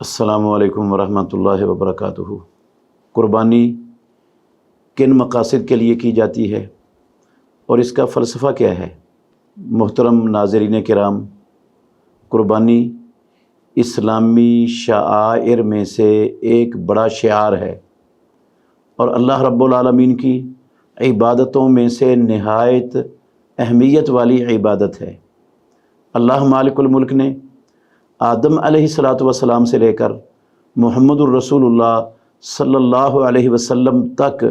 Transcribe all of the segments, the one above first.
السلام علیکم ورحمۃ اللہ وبرکاتہ۔ قربانی کن مقاصد کے لیے کی جاتی ہے اور اس کا فلسفہ کیا ہے؟ محترم ناظرین کرام، قربانی اسلامی شعائر میں سے ایک بڑا شعار ہے اور اللہ رب العالمین کی عبادتوں میں سے نہایت اہمیت والی عبادت ہے۔ اللہ مالک الملک نے آدم علیہ السلام سے لے کر محمد الرسول اللہ صلی اللہ علیہ وسلم تک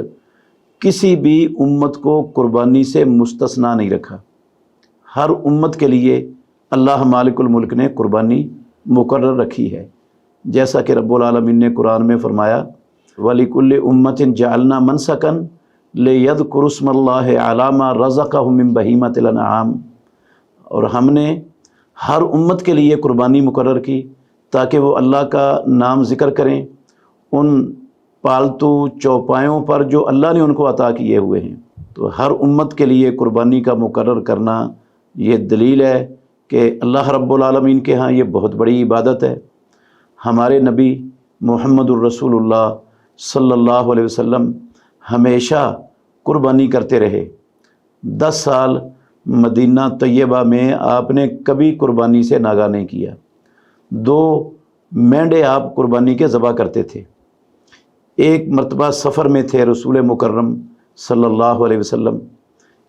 کسی بھی امت کو قربانی سے مستثنیٰ نہیں رکھا۔ ہر امت کے لیے اللہ مالک الملک نے قربانی مقرر رکھی ہے، جیسا کہ رب العالمین نے قرآن میں فرمایا وَلِكُلِّ أُمَّةٍ جَعَلْنَا مَنْسَكًا لِيَذْكُرُوا اسْمَ اللَّهِ عَلَىٰ مَا رَزَقَهُم مِّن بَهِيمَةِ الْأَنْعَامِ، اور ہم نے ہر امت کے لیے قربانی مقرر کی تاکہ وہ اللہ کا نام ذکر کریں ان پالتو چوپایوں پر جو اللہ نے ان کو عطا کیے ہوئے ہیں۔ تو ہر امت کے لیے قربانی کا مقرر کرنا یہ دلیل ہے کہ اللہ رب العالمین کے ہاں یہ بہت بڑی عبادت ہے۔ ہمارے نبی محمد الرسول اللہ صلی اللہ علیہ وسلم ہمیشہ قربانی کرتے رہے۔ 10 سال مدینہ طیبہ میں آپ نے کبھی قربانی سے ناگاہ نہیں کیا۔ 2 مینڈے آپ قربانی کے ذبح کرتے تھے۔ ایک مرتبہ سفر میں تھے رسول مکرم صلی اللہ علیہ وسلم،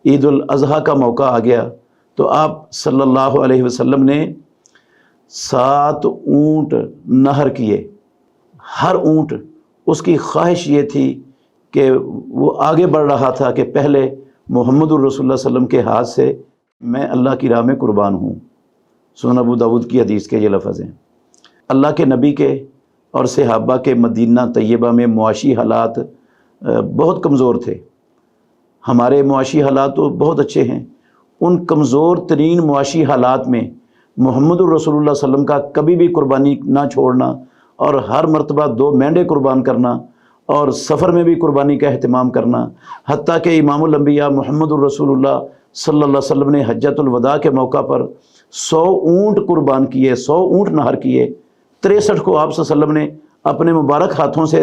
عید الاضحیٰ کا موقع آ گیا تو آپ صلی اللہ علیہ وسلم نے 7 اونٹ نہر کیے۔ ہر اونٹ اس کی خواہش یہ تھی کہ وہ آگے بڑھ رہا تھا کہ پہلے محمد الرسول اللہ صلی اللہ علیہ وسلم کے ہاتھ سے میں اللہ کی راہ میں قربان ہوں۔ سنن ابو داود کی حدیث کے یہ لفظ ہیں۔ اللہ کے نبی کے اور صحابہ کے مدینہ طیبہ میں معاشی حالات بہت کمزور تھے۔ ہمارے معاشی حالات تو بہت اچھے ہیں، ان کمزور ترین معاشی حالات میں محمد الرسول اللہ صلی اللہ علیہ وسلم کا کبھی بھی قربانی نہ چھوڑنا اور ہر مرتبہ 2 مینڈے قربان کرنا اور سفر میں بھی قربانی کا اہتمام کرنا، حتیٰ کہ امام الانبیاء محمد الرسول اللہ صلی اللہ علیہ وسلم نے حجۃ الوداع کے موقع پر 100 اونٹ قربان کیے، 100 اونٹ نہر کیے۔ 63 کو آپ صلی اللہ علیہ وسلم نے اپنے مبارک ہاتھوں سے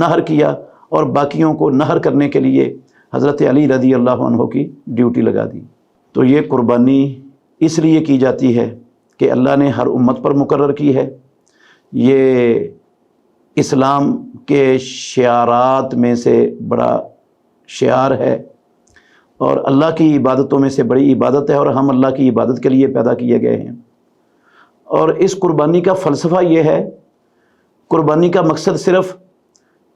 نہر کیا اور باقیوں کو نہر کرنے کے لیے حضرت علی رضی اللہ عنہ کی ڈیوٹی لگا دی۔ تو یہ قربانی اس لیے کی جاتی ہے کہ اللہ نے ہر امت پر مقرر کی ہے۔ یہ اسلام کے شعارات میں سے بڑا شعار ہے اور اللہ کی عبادتوں میں سے بڑی عبادت ہے، اور ہم اللہ کی عبادت کے لیے پیدا کیے گئے ہیں۔ اور اس قربانی کا فلسفہ یہ ہے، قربانی کا مقصد صرف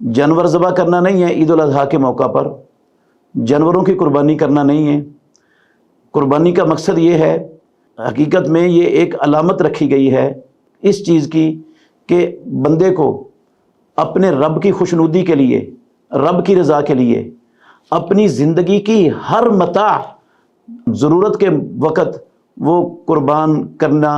جانور ذبح کرنا نہیں ہے۔ عید الاضحیٰ کے موقع پر جانوروں کی قربانی کرنا نہیں ہے۔ قربانی کا مقصد یہ ہے، حقیقت میں یہ ایک علامت رکھی گئی ہے اس چیز کی کہ بندے کو اپنے رب کی خوشنودی کے لیے، رب کی رضا کے لیے اپنی زندگی کی ہر متاع ضرورت کے وقت وہ قربان کرنا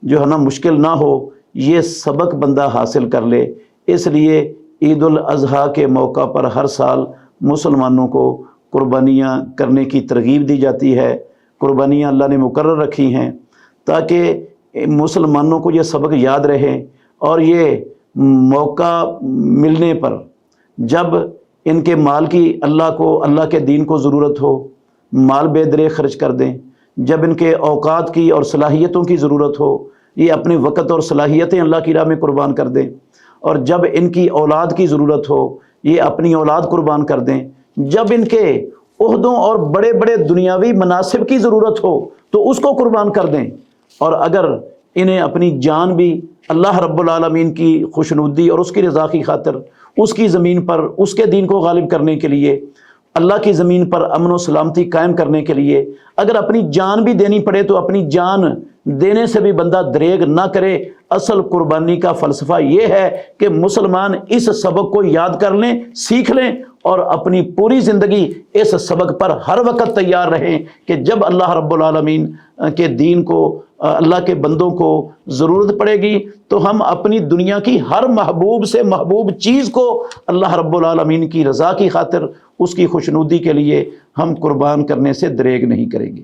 جو ہے نا مشکل نہ ہو، یہ سبق بندہ حاصل کر لے۔ اس لیے عید الاضحیٰ کے موقع پر ہر سال مسلمانوں کو قربانیاں کرنے کی ترغیب دی جاتی ہے۔ قربانیاں اللہ نے مقرر رکھی ہیں تاکہ مسلمانوں کو یہ سبق یاد رہے، اور یہ موقع ملنے پر جب ان کے مال کی اللہ کے دین کو ضرورت ہو، مال بے درے خرچ کر دیں۔ جب ان کے اوقات کی اور صلاحیتوں کی ضرورت ہو، یہ اپنے وقت اور صلاحیتیں اللہ کی راہ میں قربان کر دیں۔ اور جب ان کی اولاد کی ضرورت ہو، یہ اپنی اولاد قربان کر دیں۔ جب ان کے عہدوں اور بڑے بڑے دنیاوی مناصب کی ضرورت ہو تو اس کو قربان کر دیں۔ اور اگر انہیں اپنی جان بھی اللہ رب العالمین کی خوشنودی اور اس کی رضا کی خاطر اس کی زمین پر اس کے دین کو غالب کرنے کے لیے، اللہ کی زمین پر امن و سلامتی قائم کرنے کے لیے اگر اپنی جان بھی دینی پڑے تو اپنی جان دینے سے بھی بندہ دریغ نہ کرے۔ اصل قربانی کا فلسفہ یہ ہے کہ مسلمان اس سبق کو یاد کر لیں، سیکھ لیں اور اپنی پوری زندگی اس سبق پر ہر وقت تیار رہیں کہ جب اللہ رب العالمین کے دین کو، اللہ کے بندوں کو ضرورت پڑے گی تو ہم اپنی دنیا کی ہر محبوب سے محبوب چیز کو اللہ رب العالمین کی رضا کی خاطر، اس کی خوشنودی کے لیے ہم قربان کرنے سے دریغ نہیں کریں گے۔